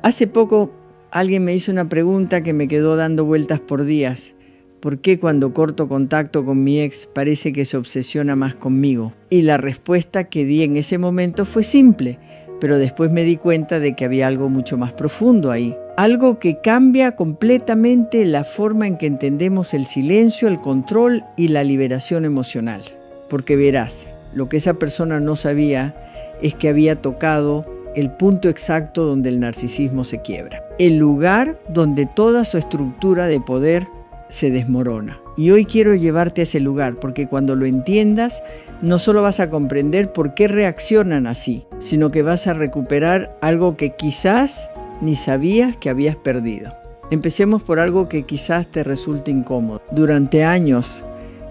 Hace poco alguien me hizo una pregunta que me quedó dando vueltas por días. ¿Por qué cuando corto contacto con mi ex parece que se obsesiona más conmigo? Y la respuesta que di en ese momento fue simple, pero después me di cuenta de que había algo mucho más profundo ahí. Algo que cambia completamente la forma en que entendemos el silencio, el control y la liberación emocional. Porque verás, lo que esa persona no sabía es que había tocado el punto exacto donde el narcisismo se quiebra. El lugar donde toda su estructura de poder se desmorona. Y hoy quiero llevarte a ese lugar, porque cuando lo entiendas, no solo vas a comprender por qué reaccionan así, sino que vas a recuperar algo que quizás ni sabías que habías perdido. Empecemos por algo que quizás te resulte incómodo. Durante años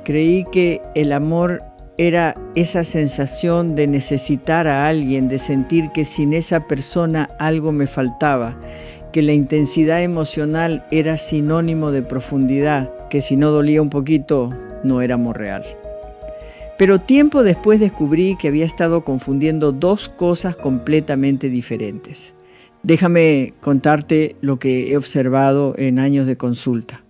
creí que el amor era esa sensación de necesitar a alguien, de sentir que sin esa persona algo me faltaba, que la intensidad emocional era sinónimo de profundidad, que si no dolía un poquito, no era amor real. Pero tiempo después descubrí que había estado confundiendo dos cosas completamente diferentes. Déjame contarte lo que he observado en años de consulta.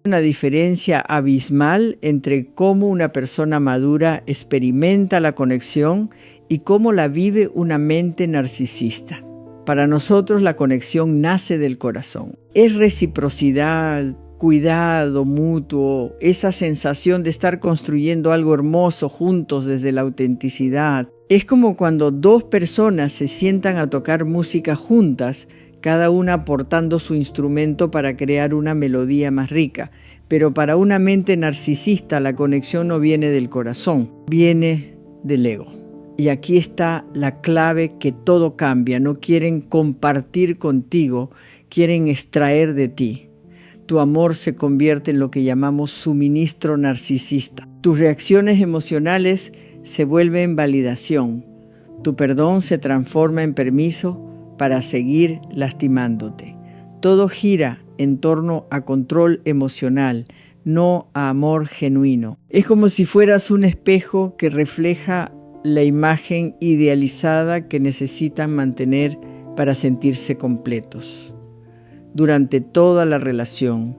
Una diferencia abismal entre cómo una persona madura experimenta la conexión y cómo la vive una mente narcisista. Para nosotros la conexión nace del corazón. Es reciprocidad, cuidado mutuo, esa sensación de estar construyendo algo hermoso juntos desde la autenticidad. Es como cuando dos personas se sientan a tocar música juntas, cada una aportando su instrumento para crear una melodía más rica. Pero para una mente narcisista la conexión no viene del corazón, viene del ego. Y aquí está la clave que todo cambia. No quieren compartir contigo, quieren extraer de ti. Tu amor se convierte en lo que llamamos suministro narcisista. Tus reacciones emocionales se vuelven validación. Tu perdón se transforma en permiso para seguir lastimándote. Todo gira en torno a control emocional, no a amor genuino. Es como si fueras un espejo que refleja la imagen idealizada que necesitan mantener para sentirse completos. Durante toda la relación,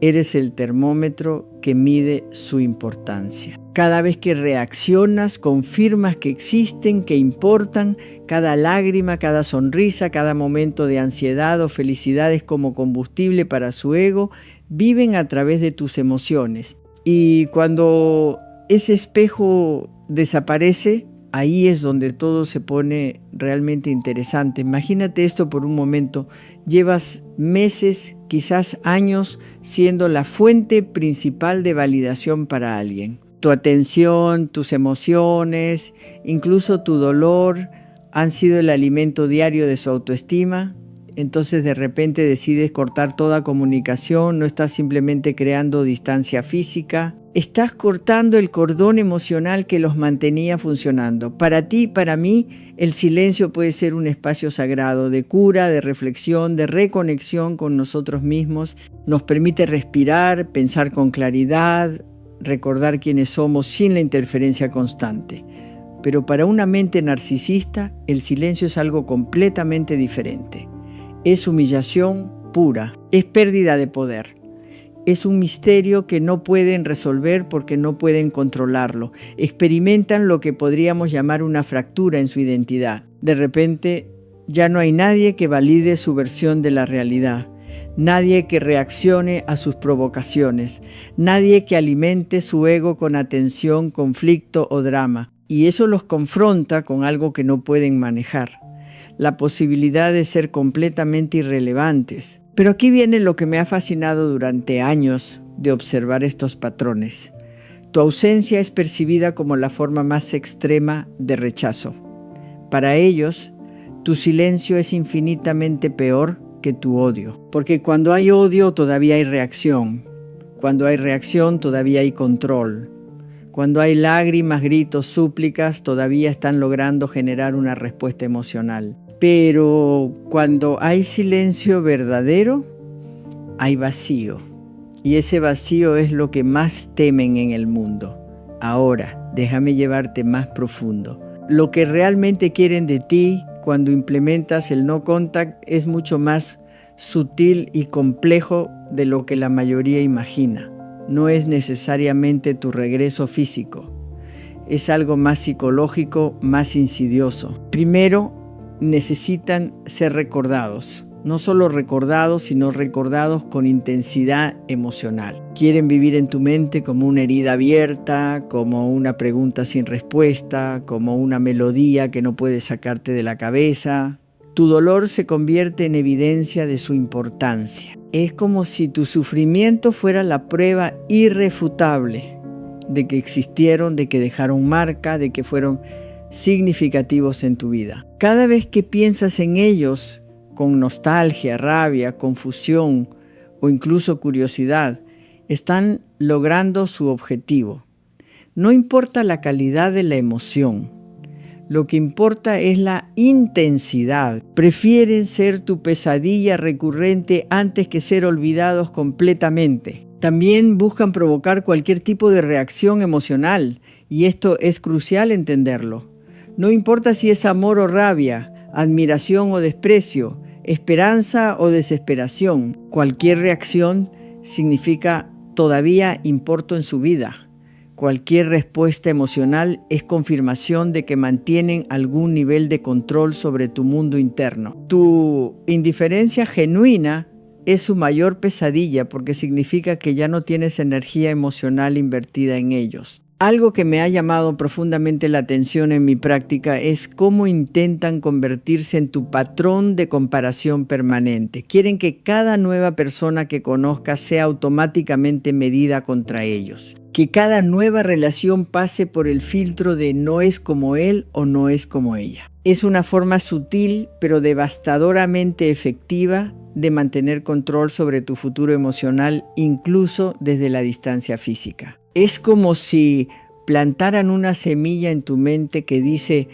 eres el termómetro que mide su importancia. Cada vez que reaccionas, confirmas que existen, que importan. Cada lágrima, cada sonrisa, cada momento de ansiedad o felicidad es como combustible para su ego. Viven a través de tus emociones. Y cuando ese espejo desaparece, ahí es donde todo se pone realmente interesante. Imagínate esto por un momento. Llevas meses, quizás años, siendo la fuente principal de validación para alguien. Tu atención, tus emociones, incluso tu dolor han sido el alimento diario de su autoestima. Entonces de repente decides cortar toda comunicación, no estás simplemente creando distancia física, estás cortando el cordón emocional que los mantenía funcionando. Para ti y para mí, el silencio puede ser un espacio sagrado de cura, de reflexión, de reconexión con nosotros mismos. Nos permite respirar, pensar con claridad, recordar quiénes somos sin la interferencia constante. Pero para una mente narcisista, el silencio es algo completamente diferente. Es humillación pura, es pérdida de poder. Es un misterio que no pueden resolver porque no pueden controlarlo. Experimentan lo que podríamos llamar una fractura en su identidad. De repente, ya no hay nadie que valide su versión de la realidad. Nadie que reaccione a sus provocaciones. Nadie que alimente su ego con atención, conflicto o drama. Y eso los confronta con algo que no pueden manejar. La posibilidad de ser completamente irrelevantes. Pero aquí viene lo que me ha fascinado durante años de observar estos patrones. Tu ausencia es percibida como la forma más extrema de rechazo. Para ellos, tu silencio es infinitamente peor que tu odio. Porque cuando hay odio todavía hay reacción. Cuando hay reacción todavía hay control. Cuando hay lágrimas, gritos, súplicas, todavía están logrando generar una respuesta emocional. Pero cuando hay silencio verdadero, hay vacío. Y ese vacío es lo que más temen en el mundo. Ahora, déjame llevarte más profundo. Lo que realmente quieren de ti cuando implementas el no contact es mucho más sutil y complejo de lo que la mayoría imagina. No es necesariamente tu regreso físico. Es algo más psicológico, más insidioso. Primero, necesitan ser recordados. No solo recordados, sino recordados con intensidad emocional. Quieren vivir en tu mente como una herida abierta, como una pregunta sin respuesta, como una melodía que no puedes sacarte de la cabeza. Tu dolor se convierte en evidencia de su importancia. Es como si tu sufrimiento fuera la prueba irrefutable de que existieron, de que dejaron marca, de que fueron significativos en tu vida. Cada vez que piensas en ellos, con nostalgia, rabia, confusión o incluso curiosidad, están logrando su objetivo. No importa la calidad de la emoción, lo que importa es la intensidad. Prefieren ser tu pesadilla recurrente antes que ser olvidados completamente. También buscan provocar cualquier tipo de reacción emocional, y esto es crucial entenderlo. No importa si es amor o rabia, admiración o desprecio, esperanza o desesperación, cualquier reacción significa todavía importo en su vida. Cualquier respuesta emocional es confirmación de que mantienen algún nivel de control sobre tu mundo interno. Tu indiferencia genuina es su mayor pesadilla porque significa que ya no tienes energía emocional invertida en ellos. Algo que me ha llamado profundamente la atención en mi práctica es cómo intentan convertirse en tu patrón de comparación permanente. Quieren que cada nueva persona que conozcas sea automáticamente medida contra ellos. Que cada nueva relación pase por el filtro de no es como él o no es como ella. Es una forma sutil pero devastadoramente efectiva de mantener control sobre tu futuro emocional, incluso desde la distancia física. Es como si plantaran una semilla en tu mente que dice: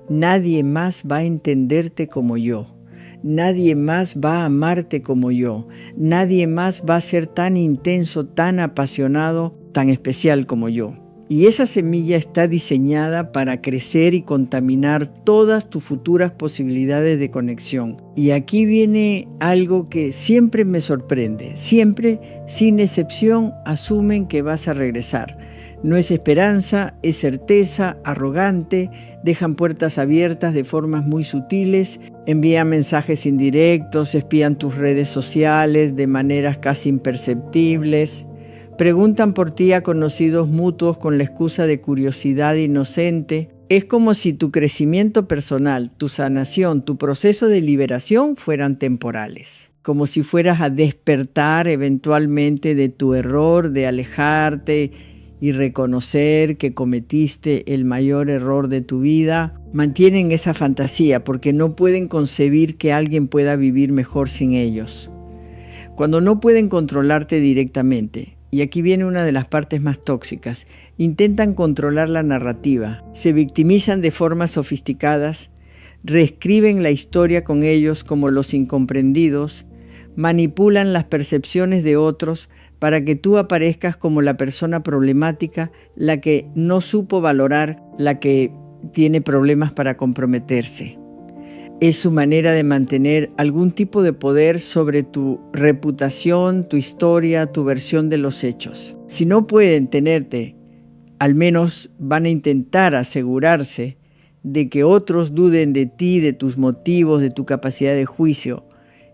nadie más va a entenderte como yo, nadie más va a amarte como yo, nadie más va a ser tan intenso, tan apasionado, tan especial como yo. Y esa semilla está diseñada para crecer y contaminar todas tus futuras posibilidades de conexión. Y aquí viene algo que siempre me sorprende. Siempre, sin excepción, asumen que vas a regresar. No es esperanza, es certeza, arrogante, dejan puertas abiertas de formas muy sutiles, envían mensajes indirectos, espían tus redes sociales de maneras casi imperceptibles. Preguntan por ti a conocidos mutuos con la excusa de curiosidad inocente. Es como si tu crecimiento personal, tu sanación, tu proceso de liberación fueran temporales. Como si fueras a despertar eventualmente de tu error, de alejarte y reconocer que cometiste el mayor error de tu vida. Mantienen esa fantasía porque no pueden concebir que alguien pueda vivir mejor sin ellos. Cuando no pueden controlarte directamente, y aquí viene una de las partes más tóxicas, intentan controlar la narrativa, se victimizan de formas sofisticadas, reescriben la historia con ellos como los incomprendidos, manipulan las percepciones de otros para que tú aparezcas como la persona problemática, la que no supo valorar, la que tiene problemas para comprometerse. Es su manera de mantener algún tipo de poder sobre tu reputación, tu historia, tu versión de los hechos. Si no pueden tenerte, al menos van a intentar asegurarse de que otros duden de ti, de tus motivos, de tu capacidad de juicio.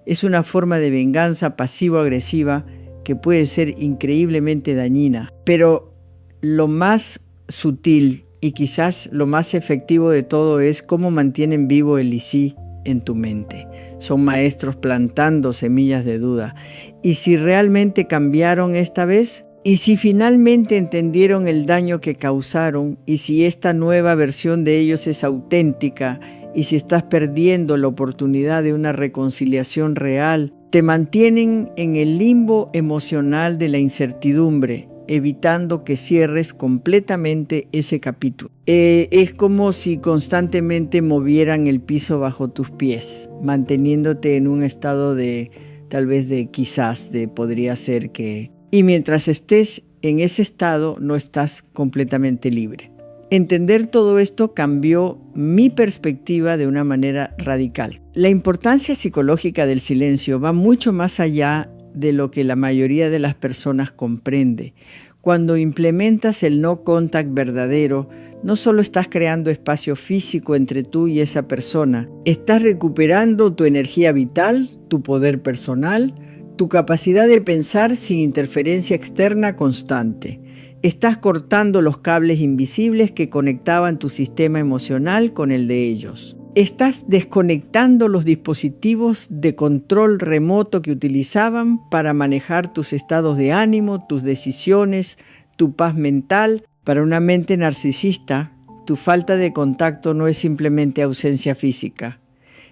Es una forma de venganza pasivo-agresiva que puede ser increíblemente dañina. Pero lo más sutil y quizás lo más efectivo de todo es cómo mantienen vivo el y sí en tu mente. Son maestros plantando semillas de duda. ¿Y si realmente cambiaron esta vez? ¿Y si finalmente entendieron el daño que causaron? ¿Y si esta nueva versión de ellos es auténtica? ¿Y si estás perdiendo la oportunidad de una reconciliación real? Te mantienen en el limbo emocional de la incertidumbre, evitando que cierres completamente ese capítulo. Es como si constantemente movieran el piso bajo tus pies, manteniéndote en un estado de, tal vez de quizás, de podría ser que... Y mientras estés en ese estado, no estás completamente libre. Entender todo esto cambió mi perspectiva de una manera radical. La importancia psicológica del silencio va mucho más allá de lo que la mayoría de las personas comprende. Cuando implementas el no contact verdadero, no solo estás creando espacio físico entre tú y esa persona, estás recuperando tu energía vital, tu poder personal, tu capacidad de pensar sin interferencia externa constante. Estás cortando los cables invisibles que conectaban tu sistema emocional con el de ellos. Estás desconectando los dispositivos de control remoto que utilizaban para manejar tus estados de ánimo, tus decisiones, tu paz mental. Para una mente narcisista, tu falta de contacto no es simplemente ausencia física.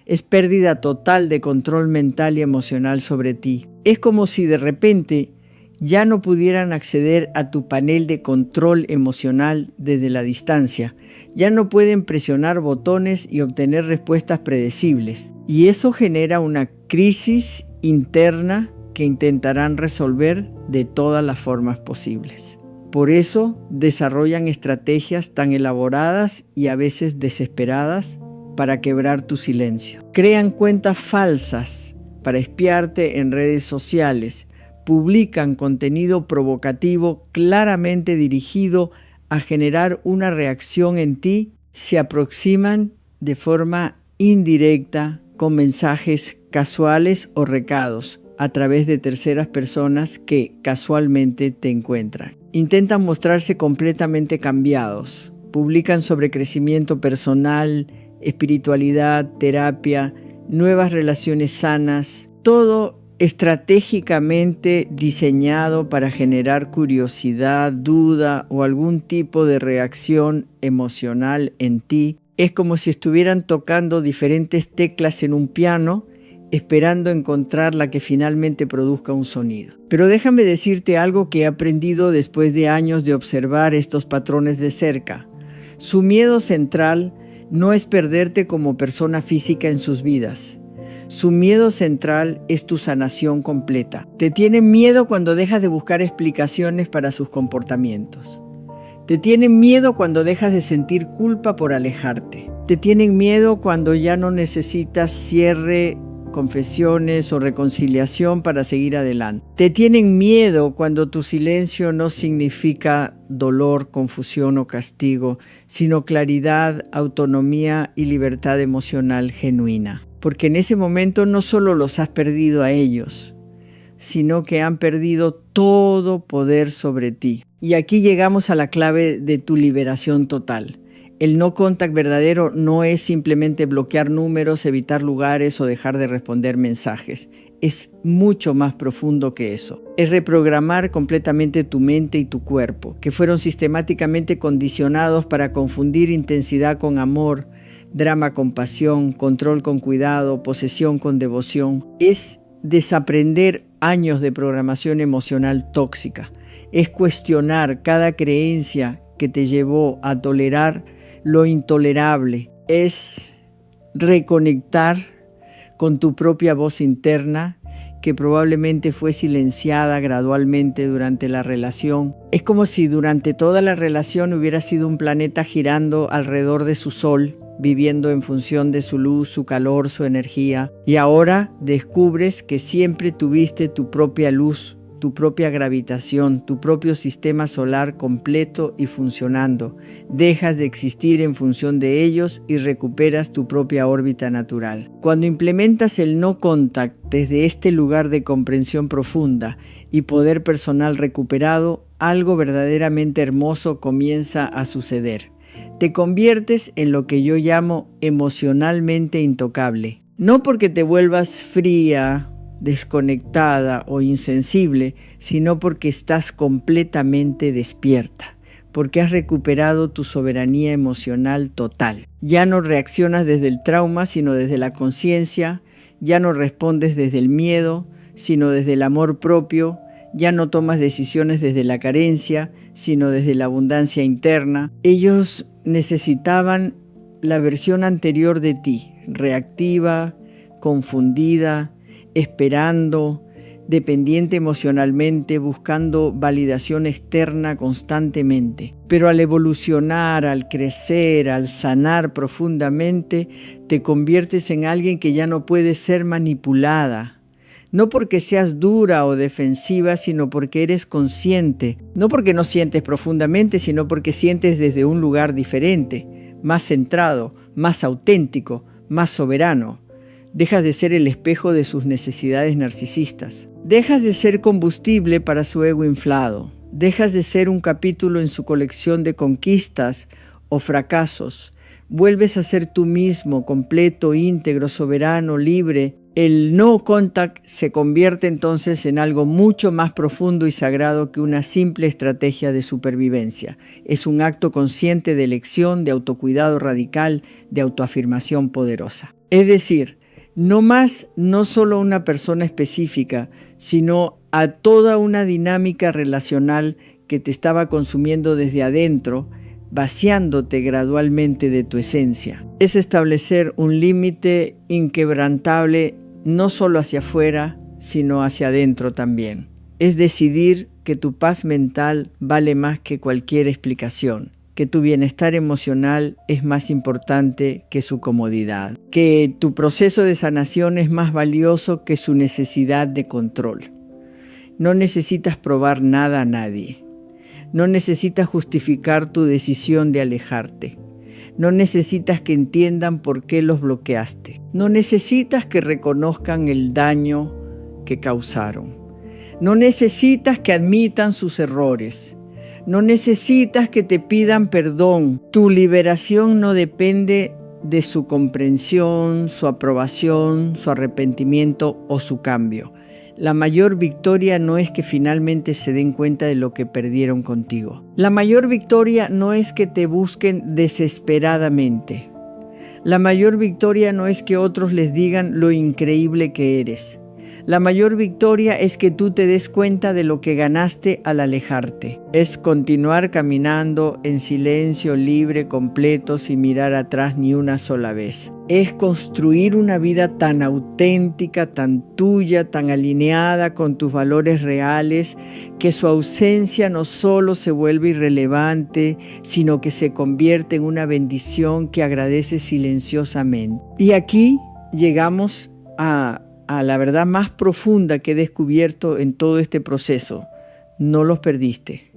Es pérdida total de control mental y emocional sobre ti. Es como si de repente ya no pudieran acceder a tu panel de control emocional desde la distancia. Ya no pueden presionar botones y obtener respuestas predecibles. Y eso genera una crisis interna que intentarán resolver de todas las formas posibles. Por eso desarrollan estrategias tan elaboradas y a veces desesperadas para quebrar tu silencio. Crean cuentas falsas para espiarte en redes sociales. Publican contenido provocativo claramente dirigido a generar una reacción en ti. Se aproximan de forma indirecta con mensajes casuales o recados a través de terceras personas que casualmente te encuentran. Intentan mostrarse completamente cambiados. Publican sobre crecimiento personal, espiritualidad, terapia, nuevas relaciones sanas, todo estratégicamente diseñado para generar curiosidad, duda o algún tipo de reacción emocional en ti. Es como si estuvieran tocando diferentes teclas en un piano, esperando encontrar la que finalmente produzca un sonido. Pero déjame decirte algo que he aprendido después de años de observar estos patrones de cerca. Su miedo central no es perderte como persona física en sus vidas. Su miedo central es tu sanación completa. Te tienen miedo cuando dejas de buscar explicaciones para sus comportamientos. Te tienen miedo cuando dejas de sentir culpa por alejarte. Te tienen miedo cuando ya no necesitas cierre, confesiones o reconciliación para seguir adelante. Te tienen miedo cuando tu silencio no significa dolor, confusión o castigo, sino claridad, autonomía y libertad emocional genuina. Porque en ese momento no solo los has perdido a ellos, sino que han perdido todo poder sobre ti. Y aquí llegamos a la clave de tu liberación total. El no contact verdadero no es simplemente bloquear números, evitar lugares o dejar de responder mensajes. Es mucho más profundo que eso. Es reprogramar completamente tu mente y tu cuerpo, que fueron sistemáticamente condicionados para confundir intensidad con amor, drama con pasión, control con cuidado, posesión con devoción. Es desaprender años de programación emocional tóxica. Es cuestionar cada creencia que te llevó a tolerar lo intolerable. Es reconectar con tu propia voz interna que probablemente fue silenciada gradualmente durante la relación. Es como si durante toda la relación hubiera sido un planeta girando alrededor de su sol, viviendo en función de su luz, su calor, su energía. Y ahora descubres que siempre tuviste tu propia luz, tu propia gravitación, tu propio sistema solar completo y funcionando. Dejas de existir en función de ellos y recuperas tu propia órbita natural. Cuando implementas el no contact desde este lugar de comprensión profunda y poder personal recuperado, algo verdaderamente hermoso comienza a suceder. Te conviertes en lo que yo llamo emocionalmente intocable. No porque te vuelvas fría, desconectada o insensible, sino porque estás completamente despierta, porque has recuperado tu soberanía emocional total. Ya no reaccionas desde el trauma, sino desde la conciencia, ya no respondes desde el miedo, sino desde el amor propio, ya no tomas decisiones desde la carencia, sino desde la abundancia interna. Ellos necesitaban la versión anterior de ti, reactiva, confundida, esperando, dependiente emocionalmente, buscando validación externa constantemente. Pero al evolucionar, al crecer, al sanar profundamente, te conviertes en alguien que ya no puede ser manipulada. No porque seas dura o defensiva, sino porque eres consciente. No porque no sientes profundamente, sino porque sientes desde un lugar diferente, más centrado, más auténtico, más soberano. Dejas de ser el espejo de sus necesidades narcisistas. Dejas de ser combustible para su ego inflado. Dejas de ser un capítulo en su colección de conquistas o fracasos. Vuelves a ser tú mismo, completo, íntegro, soberano, libre. El no contact se convierte entonces en algo mucho más profundo y sagrado que una simple estrategia de supervivencia. Es un acto consciente de elección, de autocuidado radical, de autoafirmación poderosa. Es decir, no solo a una persona específica, sino a toda una dinámica relacional que te estaba consumiendo desde adentro, vaciándote gradualmente de tu esencia. Es establecer un límite inquebrantable no solo hacia afuera, sino hacia adentro también. Es decidir que tu paz mental vale más que cualquier explicación, que tu bienestar emocional es más importante que su comodidad, que tu proceso de sanación es más valioso que su necesidad de control. No necesitas probar nada a nadie. No necesitas justificar tu decisión de alejarte. No necesitas que entiendan por qué los bloqueaste. No necesitas que reconozcan el daño que causaron. No necesitas que admitan sus errores. No necesitas que te pidan perdón. Tu liberación no depende de su comprensión, su aprobación, su arrepentimiento o su cambio. La mayor victoria no es que finalmente se den cuenta de lo que perdieron contigo. La mayor victoria no es que te busquen desesperadamente. La mayor victoria no es que otros les digan lo increíble que eres. La mayor victoria es que tú te des cuenta de lo que ganaste al alejarte. Es continuar caminando en silencio, libre, completo, sin mirar atrás ni una sola vez. Es construir una vida tan auténtica, tan tuya, tan alineada con tus valores reales, que su ausencia no solo se vuelve irrelevante, sino que se convierte en una bendición que agradeces silenciosamente. Y aquí llegamos a la verdad más profunda que he descubierto en todo este proceso. No los perdiste,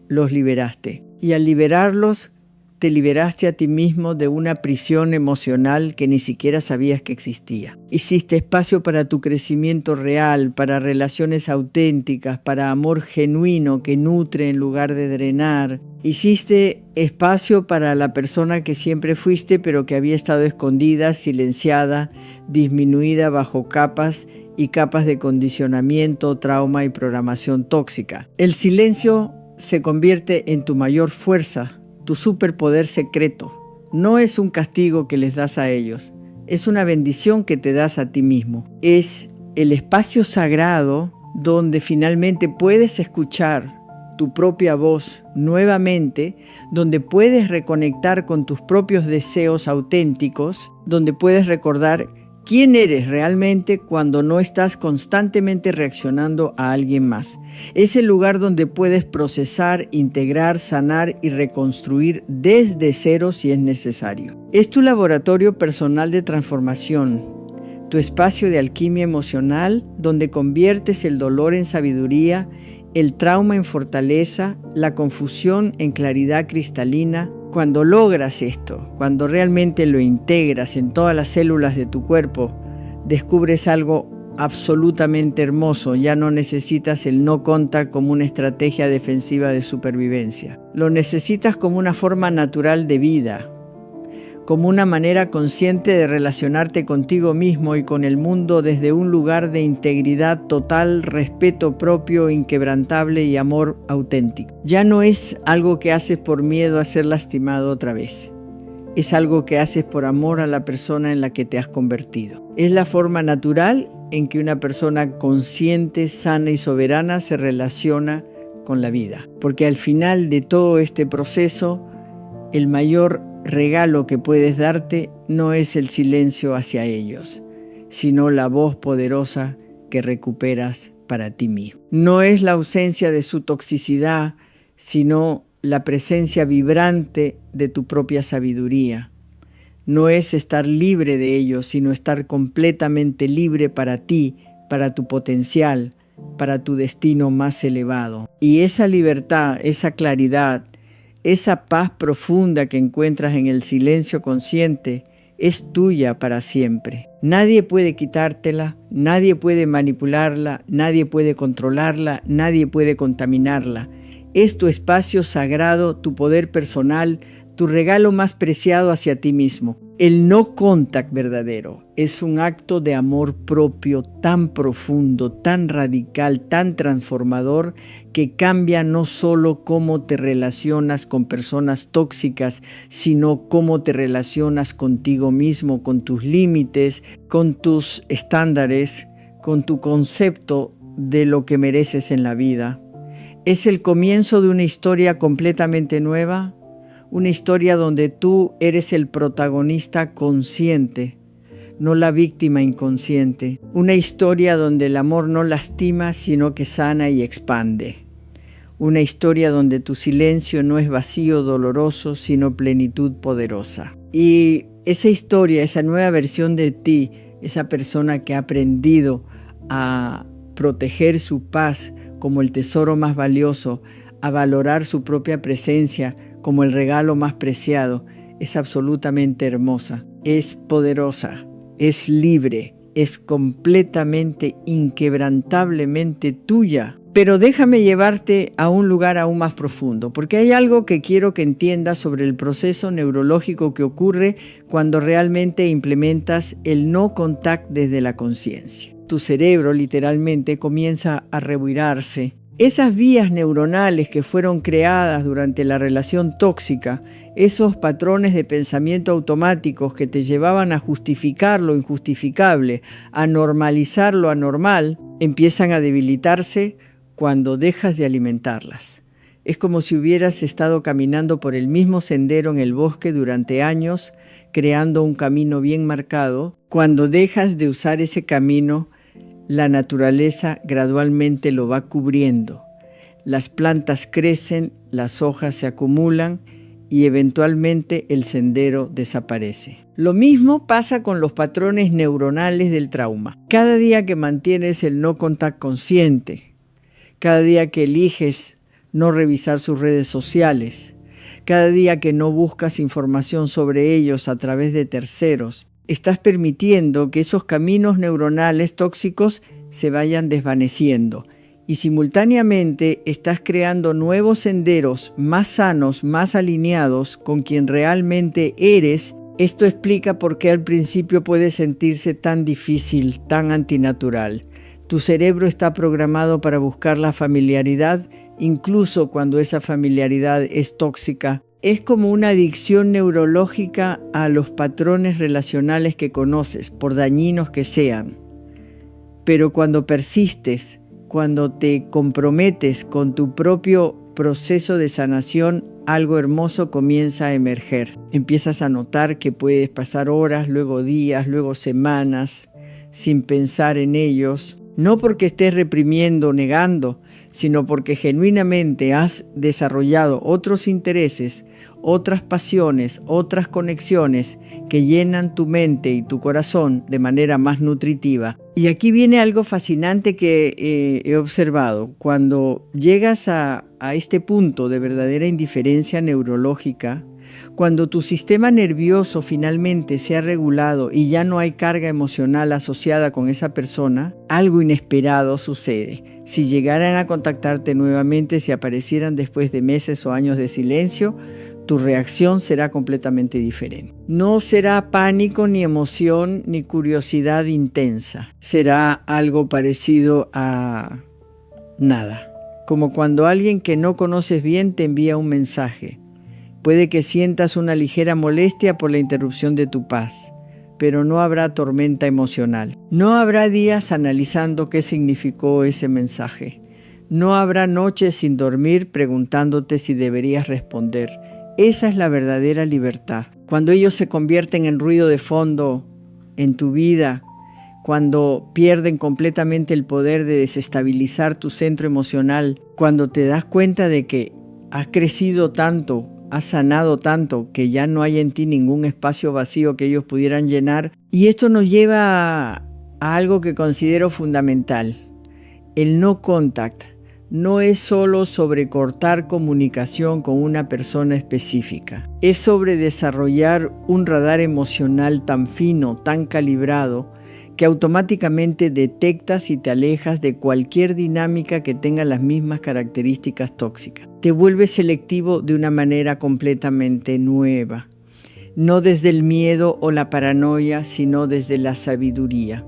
los liberaste. Y al liberarlos, te liberaste a ti mismo de una prisión emocional que ni siquiera sabías que existía. Hiciste espacio para tu crecimiento real, para relaciones auténticas, para amor genuino que nutre en lugar de drenar. Hiciste espacio para la persona que siempre fuiste, pero que había estado escondida, silenciada, disminuida bajo capas y capas de condicionamiento, trauma y programación tóxica. El silencio se convierte en tu mayor fuerza, tu superpoder secreto. No es un castigo que les das a ellos, es una bendición que te das a ti mismo. Es el espacio sagrado donde finalmente puedes escuchar tu propia voz nuevamente, donde puedes reconectar con tus propios deseos auténticos, donde puedes recordar quién eres realmente cuando no estás constantemente reaccionando a alguien más. Es el lugar donde puedes procesar, integrar, sanar y reconstruir desde cero si es necesario. Es tu laboratorio personal de transformación, tu espacio de alquimia emocional donde conviertes el dolor en sabiduría, el trauma en fortaleza, la confusión en claridad cristalina. Cuando logras esto, cuando realmente lo integras en todas las células de tu cuerpo, descubres algo absolutamente hermoso. Ya no necesitas el no contact como una estrategia defensiva de supervivencia. Lo necesitas como una forma natural de vida, como una manera consciente de relacionarte contigo mismo y con el mundo desde un lugar de integridad total, respeto propio, inquebrantable y amor auténtico. Ya no es algo que haces por miedo a ser lastimado otra vez. Es algo que haces por amor a la persona en la que te has convertido. Es la forma natural en que una persona consciente, sana y soberana se relaciona con la vida. Porque al final de todo este proceso, el mayor regalo que puedes darte no es el silencio hacia ellos, sino la voz poderosa que recuperas para ti mismo. No es la ausencia de su toxicidad, sino la presencia vibrante de tu propia sabiduría. No es estar libre de ello, sino estar completamente libre para ti, para tu potencial, para tu destino más elevado. Y esa libertad, esa claridad, esa paz profunda que encuentras en el silencio consciente es tuya para siempre. Nadie puede quitártela, nadie puede manipularla, nadie puede controlarla, nadie puede contaminarla. Es tu espacio sagrado, tu poder personal, tu regalo más preciado hacia ti mismo. El no contact verdadero es un acto de amor propio tan profundo, tan radical, tan transformador, que cambia no solo cómo te relacionas con personas tóxicas, sino cómo te relacionas contigo mismo, con tus límites, con tus estándares, con tu concepto de lo que mereces en la vida. Es el comienzo de una historia completamente nueva, una historia donde tú eres el protagonista consciente, no la víctima inconsciente. Una historia donde el amor no lastima, sino que sana y expande. Una historia donde tu silencio no es vacío, doloroso, sino plenitud poderosa. Y esa historia, esa nueva versión de ti, esa persona que ha aprendido a proteger su paz como el tesoro más valioso, a valorar su propia presencia como el regalo más preciado, es absolutamente hermosa, es poderosa, es libre, es completamente, inquebrantablemente tuya. Pero déjame llevarte a un lugar aún más profundo, porque hay algo que quiero que entiendas sobre el proceso neurológico que ocurre cuando realmente implementas el no contact desde la conciencia. Tu cerebro literalmente comienza a revirarse. Esas vías neuronales que fueron creadas durante la relación tóxica, esos patrones de pensamiento automáticos que te llevaban a justificar lo injustificable, a normalizar lo anormal, empiezan a debilitarse cuando dejas de alimentarlas. Es como si hubieras estado caminando por el mismo sendero en el bosque durante años, creando un camino bien marcado. Cuando dejas de usar ese camino, la naturaleza gradualmente lo va cubriendo. Las plantas crecen, las hojas se acumulan y eventualmente el sendero desaparece. Lo mismo pasa con los patrones neuronales del trauma. Cada día que mantienes el no contact consciente, cada día que eliges no revisar sus redes sociales, cada día que no buscas información sobre ellos a través de terceros, estás permitiendo que esos caminos neuronales tóxicos se vayan desvaneciendo y simultáneamente estás creando nuevos senderos más sanos, más alineados con quien realmente eres. Esto explica por qué al principio puede sentirse tan difícil, tan antinatural. Tu cerebro está programado para buscar la familiaridad, incluso cuando esa familiaridad es tóxica. Es como una adicción neurológica a los patrones relacionales que conoces, por dañinos que sean. Pero cuando persistes, cuando te comprometes con tu propio proceso de sanación, algo hermoso comienza a emerger. Empiezas a notar que puedes pasar horas, luego días, luego semanas, sin pensar en ellos. No porque estés reprimiendo o negando, sino porque genuinamente has desarrollado otros intereses, otras pasiones, otras conexiones que llenan tu mente y tu corazón de manera más nutritiva. Y aquí viene algo fascinante que he observado. Cuando llegas a este punto de verdadera indiferencia neurológica, cuando tu sistema nervioso finalmente se ha regulado y ya no hay carga emocional asociada con esa persona, algo inesperado sucede. Si llegaran a contactarte nuevamente, si aparecieran después de meses o años de silencio, tu reacción será completamente diferente. No será pánico, ni emoción, ni curiosidad intensa. Será algo parecido a nada. Como cuando alguien que no conoces bien te envía un mensaje. Puede que sientas una ligera molestia por la interrupción de tu paz, pero no habrá tormenta emocional. No habrá días analizando qué significó ese mensaje. No habrá noches sin dormir preguntándote si deberías responder. Esa es la verdadera libertad. Cuando ellos se convierten en ruido de fondo en tu vida, cuando pierden completamente el poder de desestabilizar tu centro emocional, cuando te das cuenta de que has crecido tanto, has sanado tanto, que ya no hay en ti ningún espacio vacío que ellos pudieran llenar. Y esto nos lleva a algo que considero fundamental. El no contact no es solo sobre cortar comunicación con una persona específica. Es sobre desarrollar un radar emocional tan fino, tan calibrado, que automáticamente detectas y te alejas de cualquier dinámica que tenga las mismas características tóxicas. Te vuelves selectivo de una manera completamente nueva, no desde el miedo o la paranoia, sino desde la sabiduría.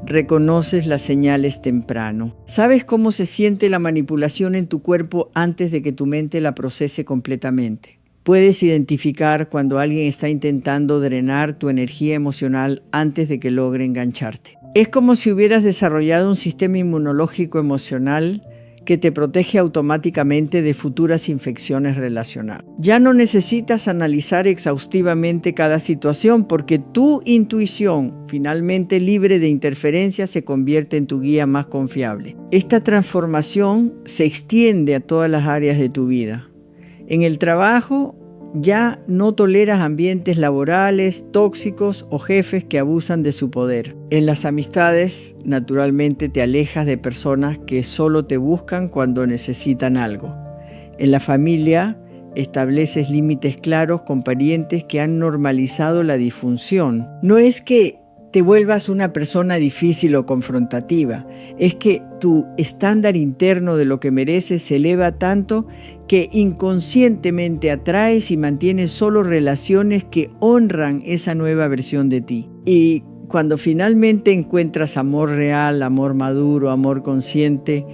Reconoces las señales temprano. Sabes cómo se siente la manipulación en tu cuerpo antes de que tu mente la procese completamente. Puedes identificar cuando alguien está intentando drenar tu energía emocional antes de que logre engancharte. Es como si hubieras desarrollado un sistema inmunológico emocional que te protege automáticamente de futuras infecciones relacionales. Ya no necesitas analizar exhaustivamente cada situación porque tu intuición, finalmente libre de interferencias, se convierte en tu guía más confiable. Esta transformación se extiende a todas las áreas de tu vida. En el trabajo, ya no toleras ambientes laborales tóxicos o jefes que abusan de su poder. En las amistades, naturalmente te alejas de personas que solo te buscan cuando necesitan algo. En la familia, estableces límites claros con parientes que han normalizado la disfunción. No es que te vuelvas una persona difícil o confrontativa, es que tu estándar interno de lo que mereces se eleva tanto que inconscientemente atraes y mantienes solo relaciones que honran esa nueva versión de ti. Y cuando finalmente encuentras amor real, amor maduro, amor consciente,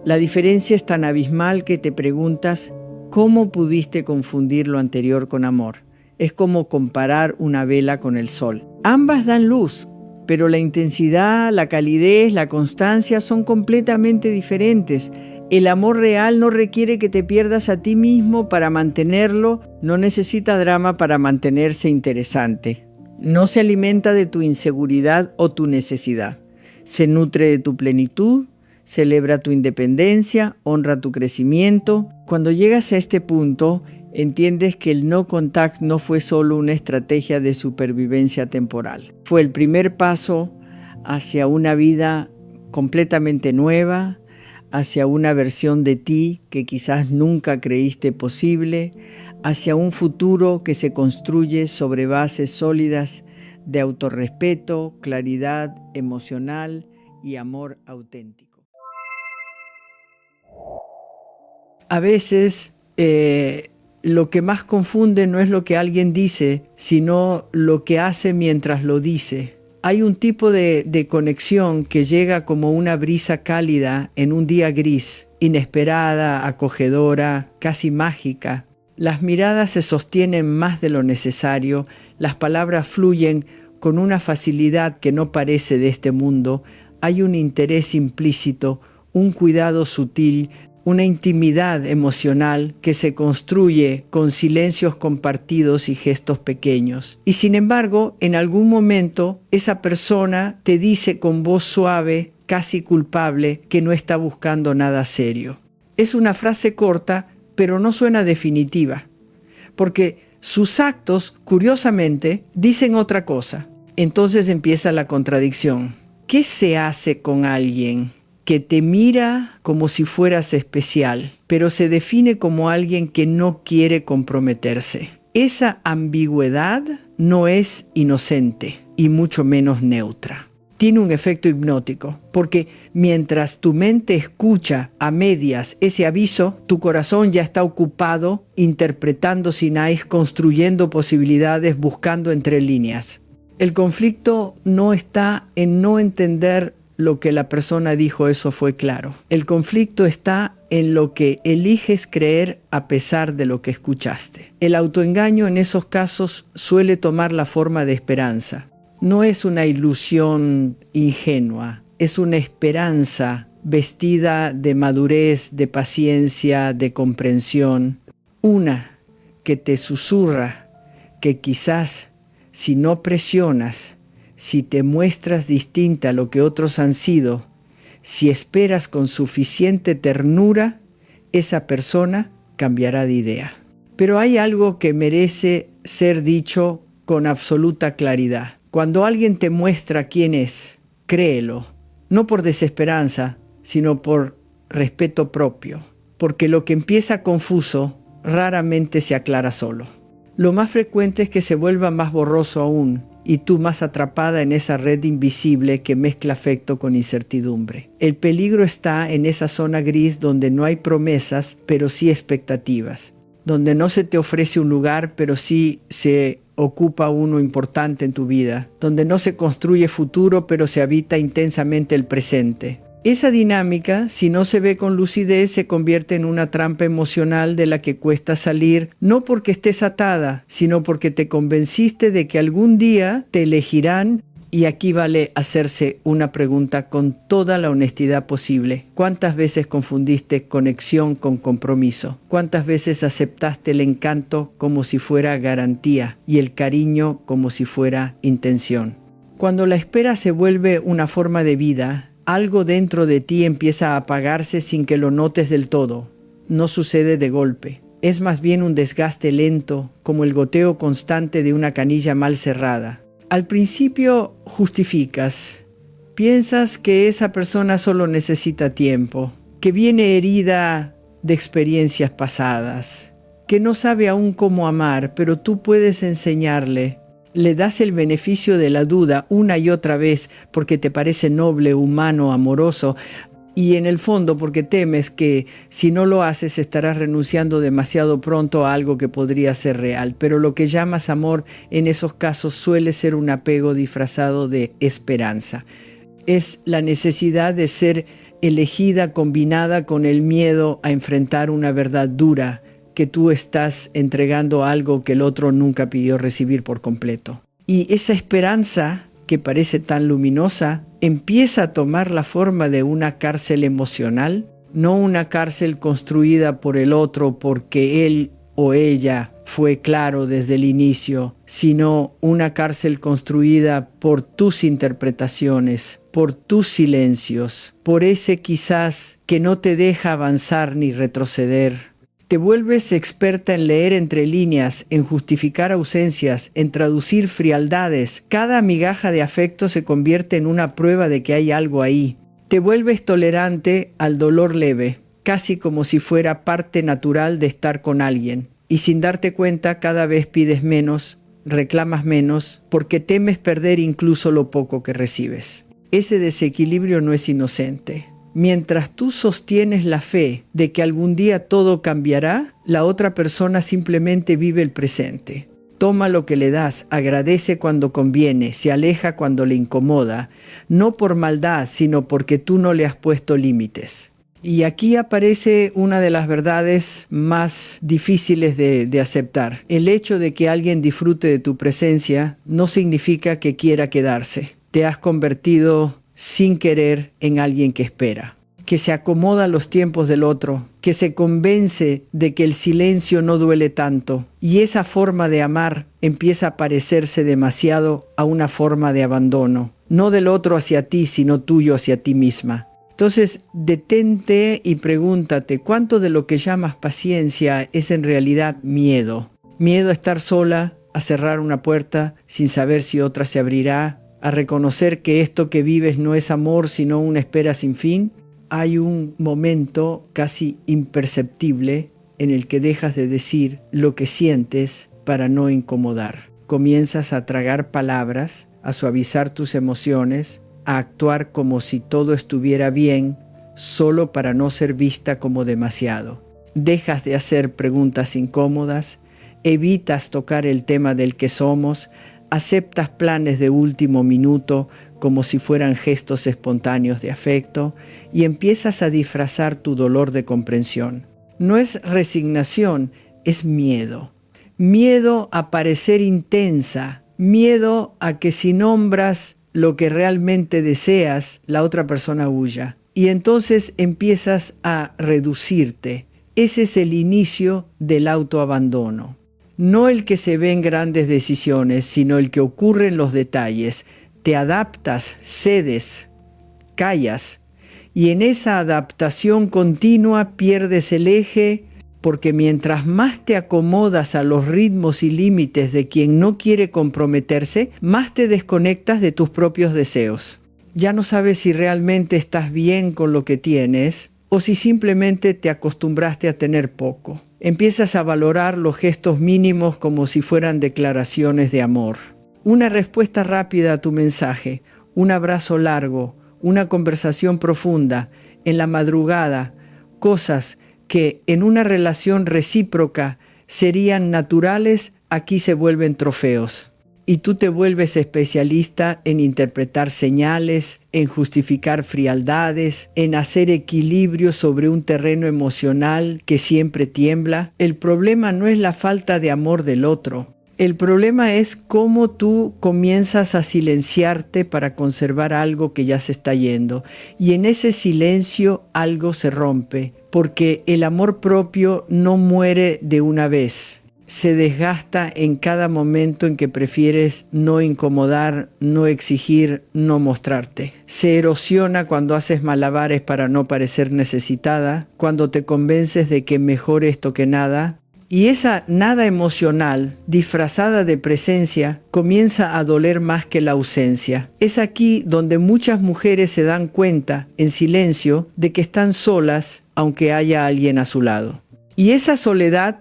la diferencia es tan abismal que te preguntas, ¿cómo pudiste confundir lo anterior con amor? Es como comparar una vela con el sol. Ambas dan luz, pero la intensidad, la calidez, la constancia son completamente diferentes. El amor real no requiere que te pierdas a ti mismo para mantenerlo, no necesita drama para mantenerse interesante. No se alimenta de tu inseguridad o tu necesidad. Se nutre de tu plenitud, celebra tu independencia, honra tu crecimiento. Cuando llegas a este punto, entiendes que el no contact no fue solo una estrategia de supervivencia temporal. Fue el primer paso hacia una vida completamente nueva, hacia una versión de ti que quizás nunca creíste posible, hacia un futuro que se construye sobre bases sólidas de autorrespeto, claridad emocional y amor auténtico. A veces, lo que más confunde no es lo que alguien dice, sino lo que hace mientras lo dice. Hay un tipo de conexión que llega como una brisa cálida en un día gris, inesperada, acogedora, casi mágica. Las miradas se sostienen más de lo necesario, las palabras fluyen con una facilidad que no parece de este mundo. Hay un interés implícito, un cuidado sutil, una intimidad emocional que se construye con silencios compartidos y gestos pequeños. Y sin embargo, en algún momento, esa persona te dice con voz suave, casi culpable, que no está buscando nada serio. Es una frase corta, pero no suena definitiva, porque sus actos, curiosamente, dicen otra cosa. Entonces empieza la contradicción. ¿Qué se hace con alguien que te mira como si fueras especial, pero se define como alguien que no quiere comprometerse? Esa ambigüedad no es inocente y mucho menos neutra. Tiene un efecto hipnótico, porque mientras tu mente escucha a medias ese aviso, tu corazón ya está ocupado interpretando Sinais, construyendo posibilidades, buscando entre líneas. El conflicto no está en no entender lo que la persona dijo, eso fue claro. El conflicto está en lo que eliges creer a pesar de lo que escuchaste. El autoengaño en esos casos suele tomar la forma de esperanza. No es una ilusión ingenua, es una esperanza vestida de madurez, de paciencia, de comprensión. Una que te susurra que quizás si no presionas, si te muestras distinta a lo que otros han sido, si esperas con suficiente ternura, esa persona cambiará de idea. Pero hay algo que merece ser dicho con absoluta claridad. Cuando alguien te muestra quién es, créelo, no por desesperanza, sino por respeto propio, porque lo que empieza confuso raramente se aclara solo. Lo más frecuente es que se vuelva más borroso aún, y tú más atrapada en esa red invisible que mezcla afecto con incertidumbre. El peligro está en esa zona gris donde no hay promesas, pero sí expectativas, donde no se te ofrece un lugar, pero sí se ocupa uno importante en tu vida, donde no se construye futuro, pero se habita intensamente el presente. Esa dinámica, si no se ve con lucidez, se convierte en una trampa emocional de la que cuesta salir, no porque estés atada, sino porque te convenciste de que algún día te elegirán. Y aquí vale hacerse una pregunta con toda la honestidad posible. ¿Cuántas veces confundiste conexión con compromiso? ¿Cuántas veces aceptaste el encanto como si fuera garantía y el cariño como si fuera intención? Cuando la espera se vuelve una forma de vida, algo dentro de ti empieza a apagarse sin que lo notes del todo. No sucede de golpe. Es más bien un desgaste lento, como el goteo constante de una canilla mal cerrada. Al principio justificas. Piensas que esa persona solo necesita tiempo, que viene herida de experiencias pasadas, que no sabe aún cómo amar, pero tú puedes enseñarle. Le das el beneficio de la duda una y otra vez porque te parece noble, humano, amoroso, y en el fondo porque temes que si no lo haces estarás renunciando demasiado pronto a algo que podría ser real. Pero lo que llamas amor en esos casos suele ser un apego disfrazado de esperanza. Es la necesidad de ser elegida combinada con el miedo a enfrentar una verdad dura, que tú estás entregando algo que el otro nunca pidió recibir por completo. Y esa esperanza, que parece tan luminosa, empieza a tomar la forma de una cárcel emocional, no una cárcel construida por el otro porque él o ella fue claro desde el inicio, sino una cárcel construida por tus interpretaciones, por tus silencios, por ese quizás que no te deja avanzar ni retroceder. Te vuelves experta en leer entre líneas, en justificar ausencias, en traducir frialdades. Cada migaja de afecto se convierte en una prueba de que hay algo ahí. Te vuelves tolerante al dolor leve, casi como si fuera parte natural de estar con alguien. Y sin darte cuenta, cada vez pides menos, reclamas menos, porque temes perder incluso lo poco que recibes. Ese desequilibrio no es inocente. Mientras tú sostienes la fe de que algún día todo cambiará, la otra persona simplemente vive el presente. Toma lo que le das, agradece cuando conviene, se aleja cuando le incomoda, no por maldad, sino porque tú no le has puesto límites. Y aquí aparece una de las verdades más difíciles de aceptar. El hecho de que alguien disfrute de tu presencia no significa que quiera quedarse. Te has convertido sin querer en alguien que espera, que se acomoda a los tiempos del otro, que se convence de que el silencio no duele tanto, y esa forma de amar empieza a parecerse demasiado a una forma de abandono, no del otro hacia ti, sino tuyo hacia ti misma. Entonces, detente y pregúntate, ¿cuánto de lo que llamas paciencia es en realidad miedo? Miedo a estar sola, a cerrar una puerta sin saber si otra se abrirá, a reconocer que esto que vives no es amor, sino una espera sin fin. Hay un momento casi imperceptible en el que dejas de decir lo que sientes para no incomodar. Comienzas a tragar palabras, a suavizar tus emociones, a actuar como si todo estuviera bien, solo para no ser vista como demasiado. Dejas de hacer preguntas incómodas, evitas tocar el tema del que somos, aceptas planes de último minuto como si fueran gestos espontáneos de afecto y empiezas a disfrazar tu dolor de comprensión. No es resignación, es miedo. Miedo a parecer intensa, miedo a que si nombras lo que realmente deseas, la otra persona huya. Y entonces empiezas a reducirte. Ese es el inicio del autoabandono. No el que se ve en grandes decisiones, sino el que ocurre en los detalles. te adaptas, cedes, callas, y en esa adaptación continua pierdes el eje, porque mientras más te acomodas a los ritmos y límites de quien no quiere comprometerse, más te desconectas de tus propios deseos. Ya no sabes si realmente estás bien con lo que tienes o si simplemente te acostumbraste a tener poco. Empiezas a valorar los gestos mínimos como si fueran declaraciones de amor. Una respuesta rápida a tu mensaje, un abrazo largo, una conversación profunda, en la madrugada, cosas que en una relación recíproca serían naturales, aquí se vuelven trofeos. Y tú te vuelves especialista en interpretar señales, en justificar frialdades, en hacer equilibrio sobre un terreno emocional que siempre tiembla. El problema no es la falta de amor del otro. El problema es cómo tú comienzas a silenciarte para conservar algo que ya se está yendo. Y en ese silencio algo se rompe, porque el amor propio no muere de una vez. Se desgasta en cada momento en que prefieres no incomodar, no exigir, no mostrarte. Se erosiona cuando haces malabares para no parecer necesitada, cuando te convences de que mejor esto que nada. Y esa nada emocional, disfrazada de presencia, comienza a doler más que la ausencia. Es aquí donde muchas mujeres se dan cuenta, en silencio, de que están solas, aunque haya alguien a su lado. Y esa soledad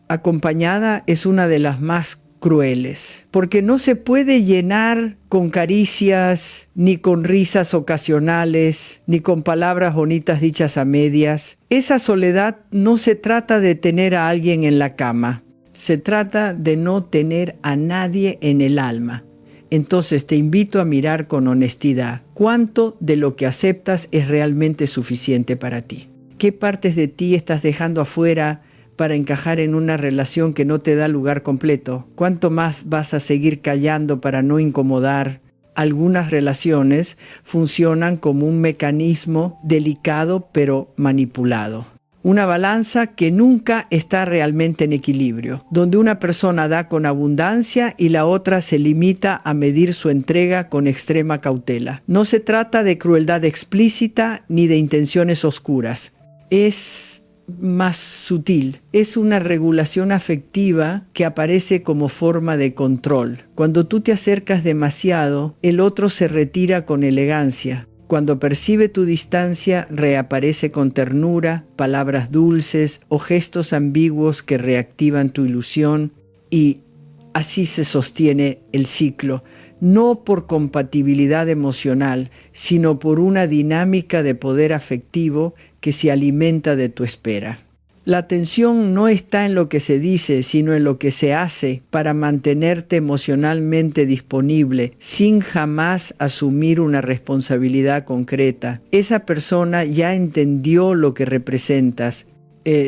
acompañada es una de las más crueles, porque no se puede llenar con caricias, ni con risas ocasionales, ni con palabras bonitas dichas a medias. Esa soledad no se trata de tener a alguien en la cama, se trata de no tener a nadie en el alma. Entonces te invito a mirar con honestidad cuánto de lo que aceptas es realmente suficiente para ti. ¿Qué partes de ti estás dejando afuera para encajar en una relación que no te da lugar completo? ¿Cuánto más vas a seguir callando para no incomodar? Algunas relaciones funcionan como un mecanismo delicado pero manipulado. Una balanza que nunca está realmente en equilibrio, donde una persona da con abundancia y la otra se limita a medir su entrega con extrema cautela. No se trata de crueldad explícita ni de intenciones oscuras. Es más sutil. Es una regulación afectiva que aparece como forma de control. Cuando tú te acercas demasiado, el otro se retira con elegancia. Cuando percibe tu distancia, reaparece con ternura, palabras dulces o gestos ambiguos que reactivan tu ilusión, y así se sostiene el ciclo, no por compatibilidad emocional, sino por una dinámica de poder afectivo que se alimenta de tu espera. La tensión no está en lo que se dice, sino en lo que se hace para mantenerte emocionalmente disponible, sin jamás asumir una responsabilidad concreta. Esa persona ya entendió lo que representas,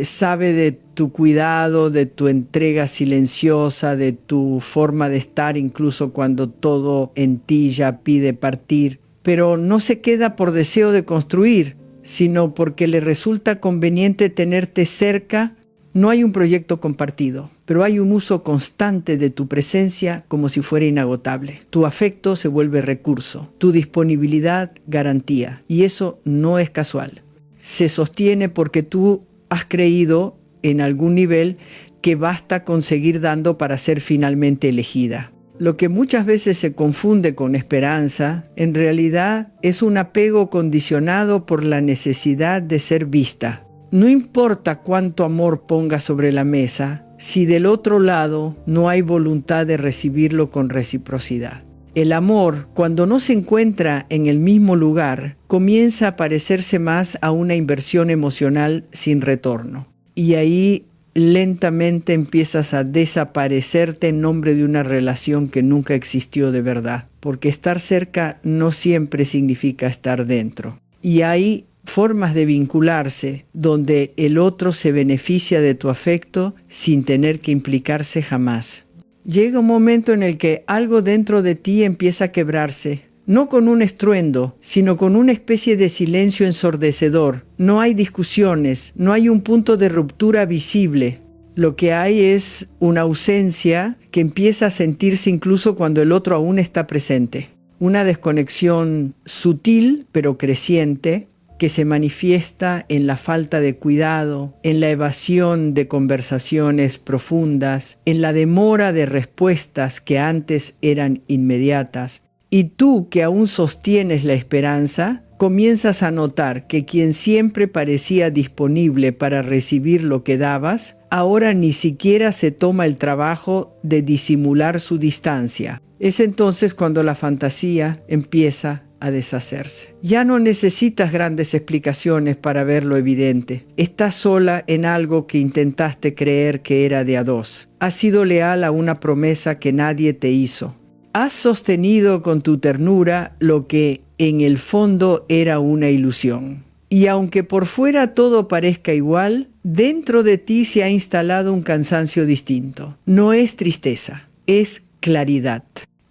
sabe de tu cuidado, de tu entrega silenciosa, de tu forma de estar incluso cuando todo en ti ya pide partir, pero no se queda por deseo de construir, sino porque le resulta conveniente tenerte cerca. No hay un proyecto compartido, pero hay un uso constante de tu presencia como si fuera inagotable. Tu afecto se vuelve recurso, tu disponibilidad garantía, y eso no es casual. Se sostiene porque tú has creído en algún nivel que basta con seguir dando para ser finalmente elegida. Lo que muchas veces se confunde con esperanza, en realidad es un apego condicionado por la necesidad de ser vista. No importa cuánto amor pongas sobre la mesa, si del otro lado no hay voluntad de recibirlo con reciprocidad. El amor, cuando no se encuentra en el mismo lugar, comienza a parecerse más a una inversión emocional sin retorno. Y ahí lentamente empiezas a desaparecerte en nombre de una relación que nunca existió de verdad, porque estar cerca no siempre significa estar dentro. Y hay formas de vincularse donde el otro se beneficia de tu afecto sin tener que implicarse jamás. Llega un momento en el que algo dentro de ti empieza a quebrarse, no con un estruendo, sino con una especie de silencio ensordecedor. No hay discusiones, no hay un punto de ruptura visible. Lo que hay es una ausencia que empieza a sentirse incluso cuando el otro aún está presente. una desconexión sutil pero creciente que se manifiesta en la falta de cuidado, en la evasión de conversaciones profundas, en la demora de respuestas que antes eran inmediatas. Y tú, que aún sostienes la esperanza, comienzas a notar que quien siempre parecía disponible para recibir lo que dabas, ahora ni siquiera se toma el trabajo de disimular su distancia. Es entonces cuando la fantasía empieza a deshacerse. Ya no necesitas grandes explicaciones para ver lo evidente. Estás sola en algo que intentaste creer que era de a dos. Has sido leal a una promesa que nadie te hizo. Has sostenido con tu ternura lo que en el fondo era una ilusión. Y aunque por fuera todo parezca igual, dentro de ti se ha instalado un cansancio distinto. No es tristeza, es claridad.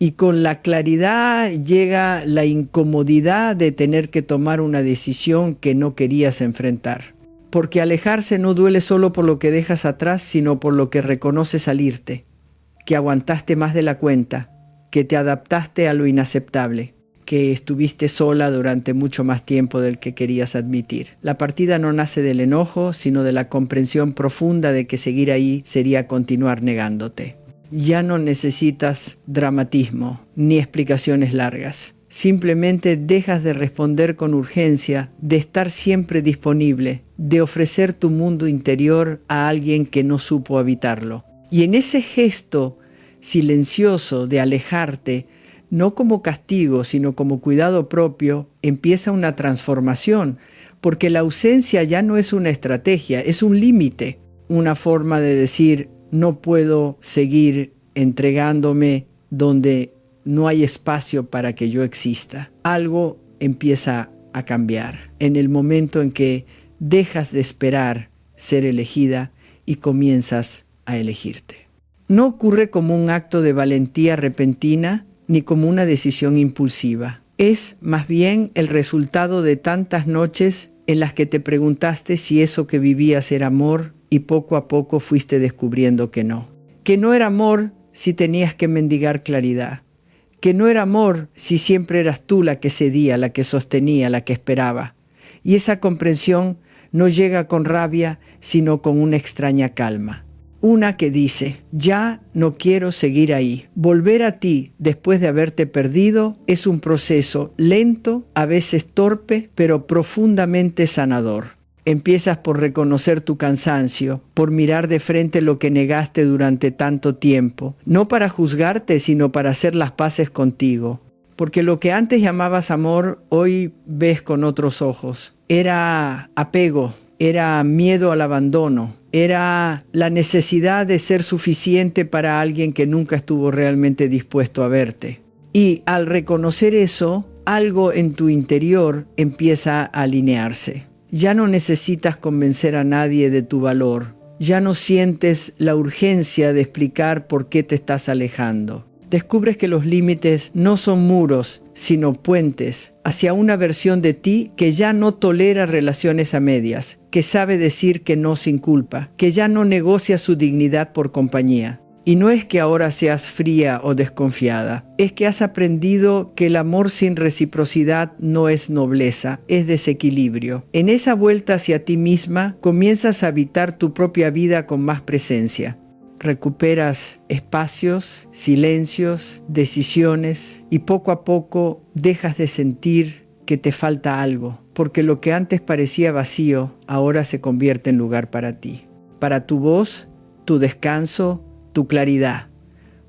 Y con la claridad llega la incomodidad de tener que tomar una decisión que no querías enfrentar. Porque alejarse no duele solo por lo que dejas atrás, sino por lo que reconoces al irte, que aguantaste más de la cuenta, que te adaptaste a lo inaceptable, que estuviste sola durante mucho más tiempo del que querías admitir. La partida no nace del enojo, sino de la comprensión profunda de que seguir ahí sería continuar negándote. Ya no necesitas dramatismo ni explicaciones largas. Simplemente dejas de responder con urgencia, de estar siempre disponible, de ofrecer tu mundo interior a alguien que no supo habitarlo. Y en ese gesto silencioso de alejarte, no como castigo, sino como cuidado propio, empieza una transformación, porque la ausencia ya no es una estrategia, es un límite, una forma de decir: no puedo seguir entregándome donde no hay espacio para que yo exista. Algo empieza a cambiar en el momento en que dejas de esperar ser elegida y comienzas a elegirte. No ocurre como un acto de valentía repentina ni como una decisión impulsiva. Es más bien el resultado de tantas noches en las que te preguntaste si eso que vivías era amor y poco a poco fuiste descubriendo que no. Que no era amor si tenías que mendigar claridad. Que no era amor si siempre eras tú la que cedía, la que sostenía, la que esperaba. Y esa comprensión no llega con rabia, sino con una extraña calma. Una que dice: ya no quiero seguir ahí. Volver a ti después de haberte perdido es un proceso lento, a veces torpe, pero profundamente sanador. Empiezas por reconocer tu cansancio, por mirar de frente lo que negaste durante tanto tiempo, no para juzgarte, sino para hacer las paces contigo. Porque lo que antes llamabas amor, hoy ves con otros ojos. Era apego, era miedo al abandono, era la necesidad de ser suficiente para alguien que nunca estuvo realmente dispuesto a verte. Y al reconocer eso, algo en tu interior empieza a alinearse. Ya no necesitas convencer a nadie de tu valor. Ya no sientes la urgencia de explicar por qué te estás alejando. Descubres que los límites no son muros, sino puentes hacia una versión de ti que ya no tolera relaciones a medias, que sabe decir que no sin culpa, que ya no negocia su dignidad por compañía. Y no es que ahora seas fría o desconfiada, es que has aprendido que el amor sin reciprocidad no es nobleza, es desequilibrio. En esa vuelta hacia ti misma comienzas a habitar tu propia vida con más presencia. Recuperas espacios, silencios, decisiones y poco a poco dejas de sentir que te falta algo, porque lo que antes parecía vacío ahora se convierte en lugar para ti, para tu voz, tu descanso, tu claridad.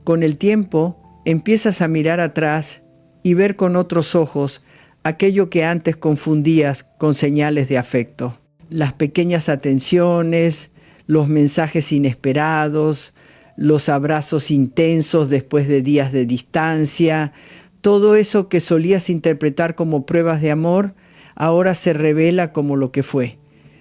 Con el tiempo empiezas a mirar atrás y ver con otros ojos aquello que antes confundías con señales de afecto. Las pequeñas atenciones, los mensajes inesperados, los abrazos intensos después de días de distancia, todo eso que solías interpretar como pruebas de amor, ahora se revela como lo que fue: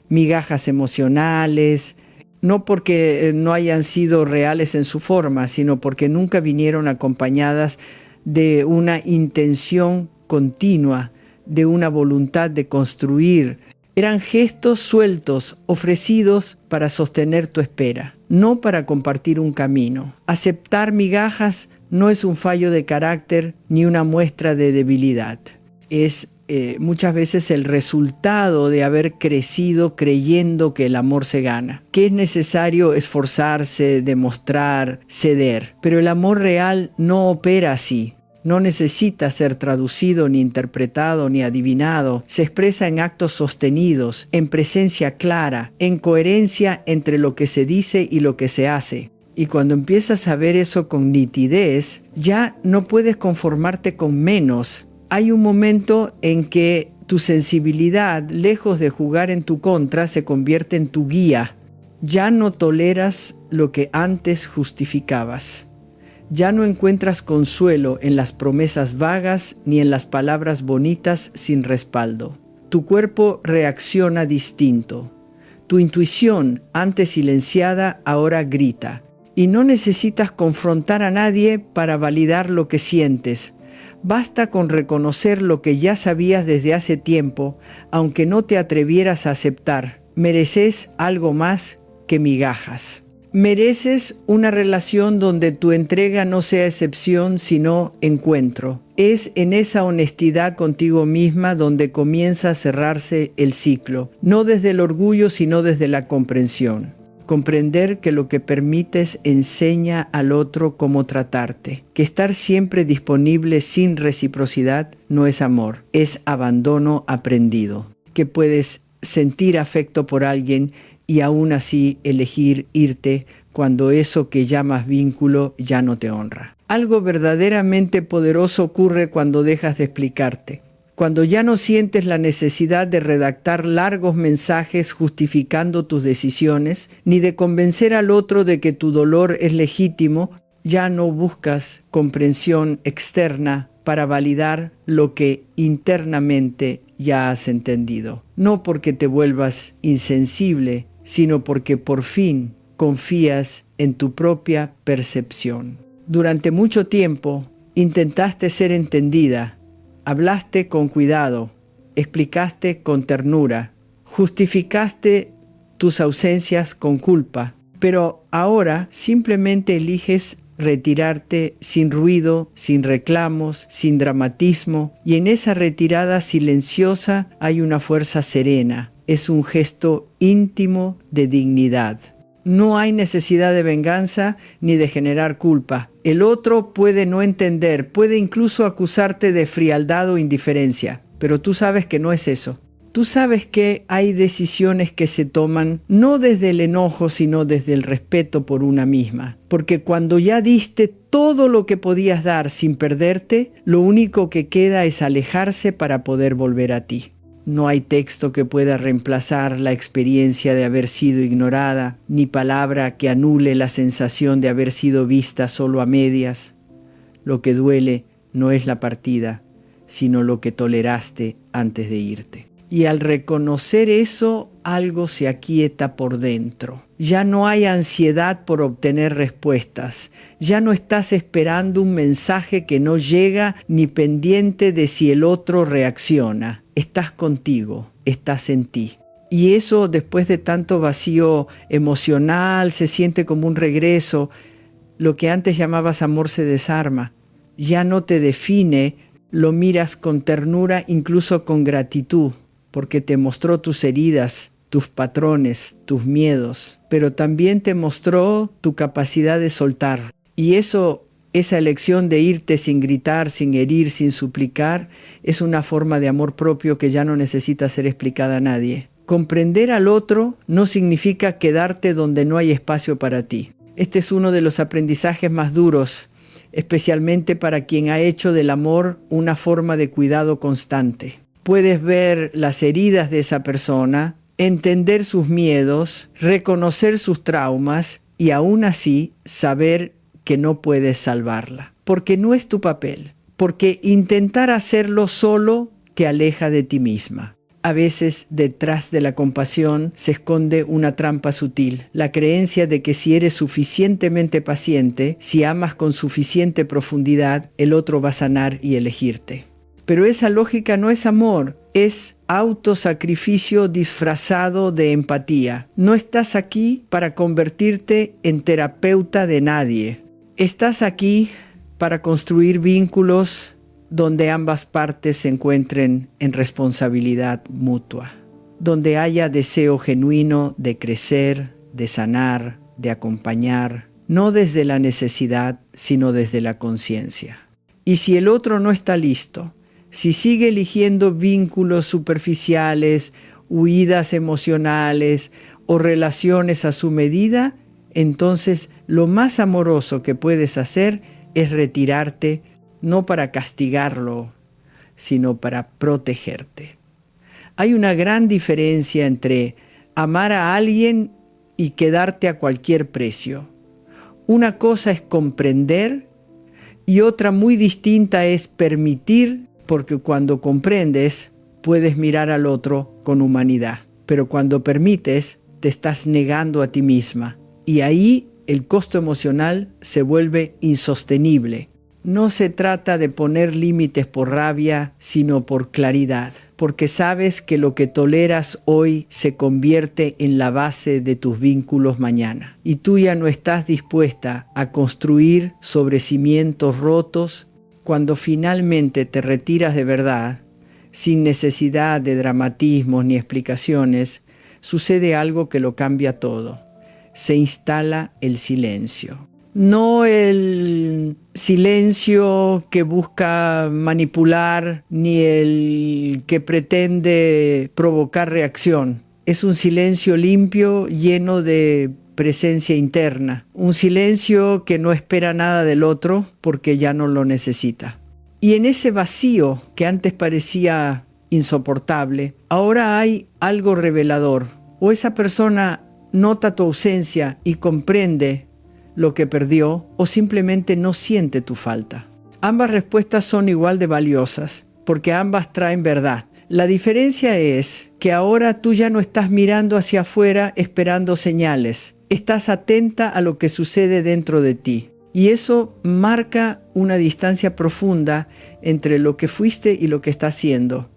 migajas emocionales, no porque no hayan sido reales en su forma, sino porque nunca vinieron acompañadas de una intención continua, de una voluntad de construir. Eran gestos sueltos, ofrecidos para sostener tu espera, no para compartir un camino. Aceptar migajas no es un fallo de carácter ni una muestra de debilidad. Es muchas veces el resultado de haber crecido creyendo que el amor se gana, que es necesario esforzarse, demostrar, ceder. Pero el amor real no opera así. No necesita ser traducido, ni interpretado, ni adivinado. Se expresa en actos sostenidos, en presencia clara, en coherencia entre lo que se dice y lo que se hace. Y cuando empiezas a ver eso con nitidez, ya no puedes conformarte con menos. Hay un momento en que tu sensibilidad, lejos de jugar en tu contra, se convierte en tu guía. Ya no toleras lo que antes justificabas. Ya no encuentras consuelo en las promesas vagas ni en las palabras bonitas sin respaldo. Tu cuerpo reacciona distinto. Tu intuición, antes silenciada, ahora grita. Y no necesitas confrontar a nadie para validar lo que sientes. Basta con reconocer lo que ya sabías desde hace tiempo, aunque no te atrevieras a aceptar. Mereces algo más que migajas. Mereces una relación donde tu entrega no sea excepción, sino encuentro. Es en esa honestidad contigo misma donde comienza a cerrarse el ciclo, no desde el orgullo, sino desde la comprensión. Comprender que lo que permites enseña al otro cómo tratarte, que estar siempre disponible sin reciprocidad no es amor, es abandono aprendido, que puedes sentir afecto por alguien y aún así elegir irte cuando eso que llamas vínculo ya no te honra. Algo verdaderamente poderoso ocurre cuando dejas de explicarte. Cuando ya no sientes la necesidad de redactar largos mensajes justificando tus decisiones, ni de convencer al otro de que tu dolor es legítimo, ya no buscas comprensión externa para validar lo que internamente ya has entendido. No porque te vuelvas insensible, sino porque por fin confías en tu propia percepción. Durante mucho tiempo intentaste ser entendida. Hablaste con cuidado, explicaste con ternura, justificaste tus ausencias con culpa, pero ahora simplemente eliges retirarte sin ruido, sin reclamos, sin dramatismo, y en esa retirada silenciosa hay una fuerza serena, es un gesto íntimo de dignidad. No hay necesidad de venganza ni de generar culpa. El otro puede no entender, puede incluso acusarte de frialdad o indiferencia, pero tú sabes que no es eso. Tú sabes que hay decisiones que se toman no desde el enojo, sino desde el respeto por una misma. Porque cuando ya diste todo lo que podías dar sin perderte, lo único que queda es alejarse para poder volver a ti. No hay texto que pueda reemplazar la experiencia de haber sido ignorada, ni palabra que anule la sensación de haber sido vista solo a medias. Lo que duele no es la partida, sino lo que toleraste antes de irte. Y al reconocer eso, algo se aquieta por dentro. Ya no hay ansiedad por obtener respuestas. Ya no estás esperando un mensaje que no llega ni pendiente de si el otro reacciona. Estás contigo, estás en ti. Y eso, después de tanto vacío emocional, se siente como un regreso. Lo que antes llamabas amor se desarma. Ya no te define, lo miras con ternura, incluso con gratitud, porque te mostró tus heridas, tus patrones, tus miedos, pero también te mostró tu capacidad de soltar. Y eso, esa elección de irte sin gritar, sin herir, sin suplicar, es una forma de amor propio que ya no necesita ser explicada a nadie. Comprender al otro no significa quedarte donde no hay espacio para ti. Este es uno de los aprendizajes más duros, especialmente para quien ha hecho del amor una forma de cuidado constante. Puedes ver las heridas de esa persona, entender sus miedos, reconocer sus traumas y aún así saber que no puedes salvarla. Porque no es tu papel. Porque intentar hacerlo solo te aleja de ti misma. A veces detrás de la compasión se esconde una trampa sutil, la creencia de que si eres suficientemente paciente, si amas con suficiente profundidad, el otro va a sanar y elegirte. Pero esa lógica no es amor, es autosacrificio disfrazado de empatía. No estás aquí para convertirte en terapeuta de nadie. Estás aquí para construir vínculos donde ambas partes se encuentren en responsabilidad mutua, donde haya deseo genuino de crecer, de sanar, de acompañar, no desde la necesidad, sino desde la conciencia. Y si el otro no está listo, si sigue eligiendo vínculos superficiales, huidas emocionales o relaciones a su medida, entonces lo más amoroso que puedes hacer es retirarte, no para castigarlo, sino para protegerte. Hay una gran diferencia entre amar a alguien y quedarte a cualquier precio. Una cosa es comprender y otra muy distinta es permitir, porque cuando comprendes puedes mirar al otro con humanidad, pero cuando permites te estás negando a ti misma y ahí el costo emocional se vuelve insostenible. No se trata de poner límites por rabia, sino por claridad, porque sabes que lo que toleras hoy se convierte en la base de tus vínculos mañana. Y tú ya no estás dispuesta a construir sobre cimientos rotos. Cuando finalmente te retiras de verdad, sin necesidad de dramatismos ni explicaciones, sucede algo que lo cambia todo. Se instala el silencio. No el silencio que busca manipular ni el que pretende provocar reacción. Es un silencio limpio, lleno de presencia interna. Un silencio que no espera nada del otro porque ya no lo necesita. Y en ese vacío que antes parecía insoportable, ahora hay algo revelador. O esa persona nota tu ausencia y comprende lo que perdió, o simplemente no siente tu falta. Ambas respuestas son igual de valiosas, porque ambas traen verdad. La diferencia es que ahora tú ya no estás mirando hacia afuera esperando señales. Estás atenta a lo que sucede dentro de ti. Y eso marca una distancia profunda entre lo que fuiste y lo que estás siendo.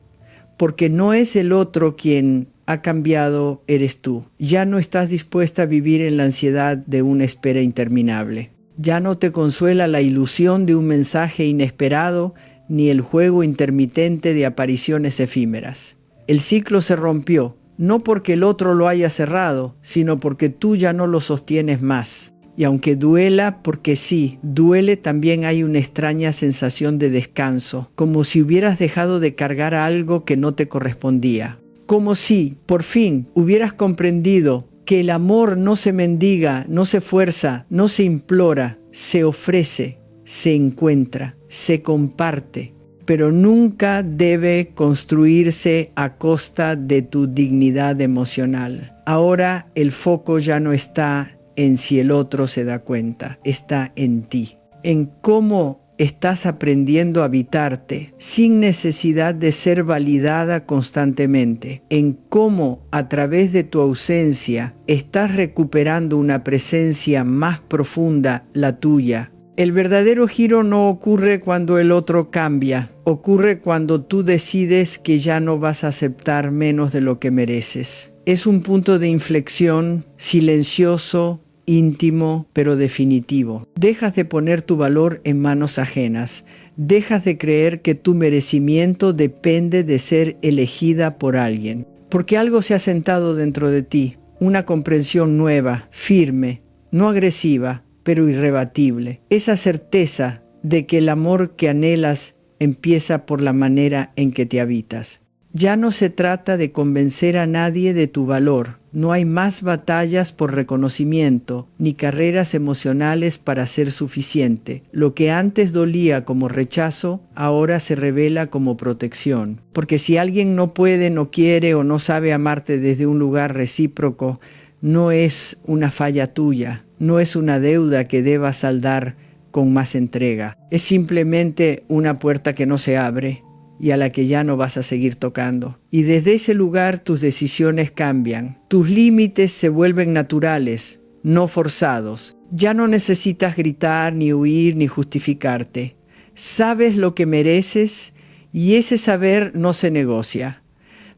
Porque no es el otro quien ha cambiado, eres tú. Ya no estás dispuesta a vivir en la ansiedad de una espera interminable. Ya no te consuela la ilusión de un mensaje inesperado ni el juego intermitente de apariciones efímeras. El ciclo se rompió, no porque el otro lo haya cerrado, sino porque tú ya no lo sostienes más. Y aunque duela, porque sí, duele, también hay una extraña sensación de descanso, como si hubieras dejado de cargar algo que no te correspondía. Como si, por fin, hubieras comprendido que el amor no se mendiga, no se fuerza, no se implora, se ofrece, se encuentra, se comparte, pero nunca debe construirse a costa de tu dignidad emocional. Ahora el foco ya no está en si el otro se da cuenta, está en ti, en cómo estás aprendiendo a habitarte sin necesidad de ser validada constantemente, en cómo a través de tu ausencia estás recuperando una presencia más profunda, la tuya. El verdadero giro no ocurre cuando el otro cambia, ocurre cuando tú decides que ya no vas a aceptar menos de lo que mereces. Es un punto de inflexión silencioso, íntimo, pero definitivo. Dejas de poner tu valor en manos ajenas. Dejas de creer que tu merecimiento depende de ser elegida por alguien. Porque algo se ha sentado dentro de ti. Una comprensión nueva, firme, no agresiva, pero irrebatible. Esa certeza de que el amor que anhelas empieza por la manera en que te habitas. Ya no se trata de convencer a nadie de tu valor. No hay más batallas por reconocimiento, ni carreras emocionales para ser suficiente. Lo que antes dolía como rechazo, ahora se revela como protección. Porque si alguien no puede, no quiere o no sabe amarte desde un lugar recíproco, no es una falla tuya, no es una deuda que debas saldar con más entrega. Es simplemente una puerta que no se abre y a la que ya no vas a seguir tocando. Y desde ese lugar tus decisiones cambian. Tus límites se vuelven naturales, no forzados. Ya no necesitas gritar, ni huir, ni justificarte. Sabes lo que mereces y ese saber no se negocia.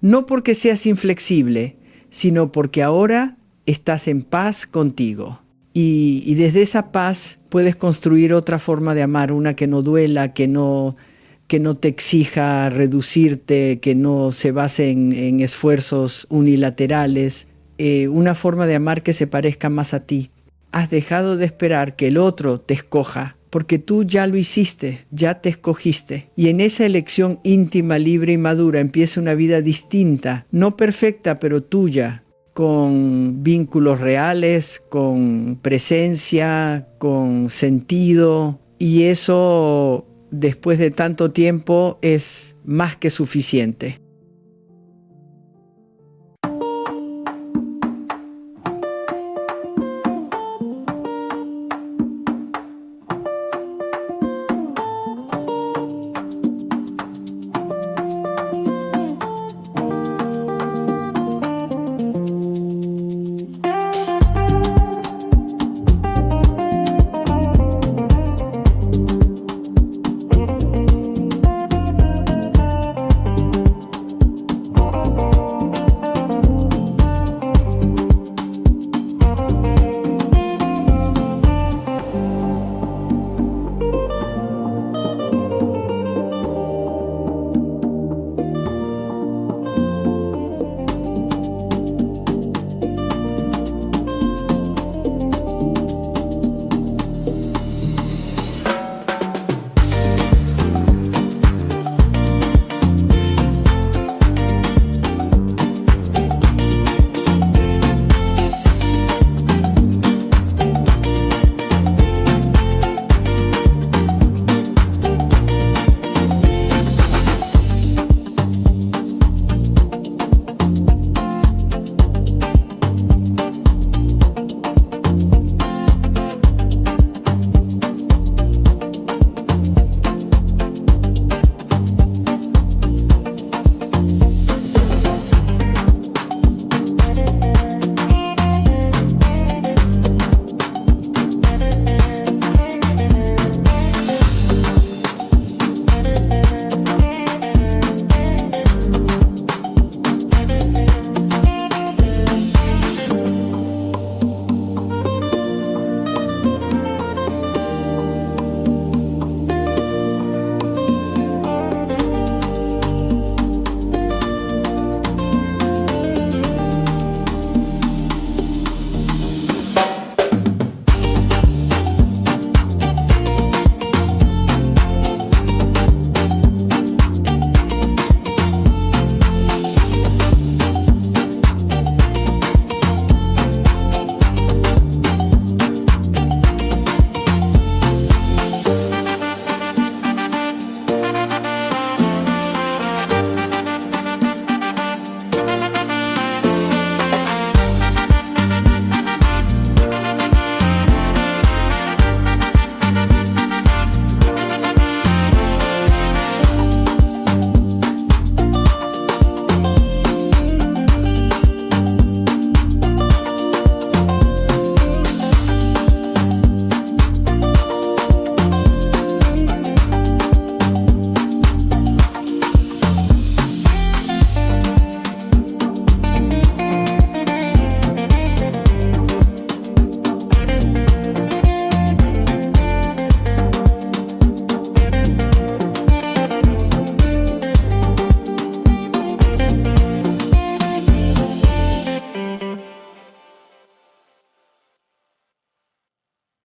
No porque seas inflexible, sino porque ahora estás en paz contigo. Y desde esa paz puedes construir otra forma de amar, una que no duela, que no te exija reducirte, que no se base en esfuerzos unilaterales, una forma de amar que se parezca más a ti. Has dejado de esperar que el otro te escoja, porque tú ya lo hiciste, ya te escogiste. Y en esa elección íntima, libre y madura empieza una vida distinta, no perfecta, pero tuya, con vínculos reales, con presencia, con sentido. Y eso, después de tanto tiempo, es más que suficiente.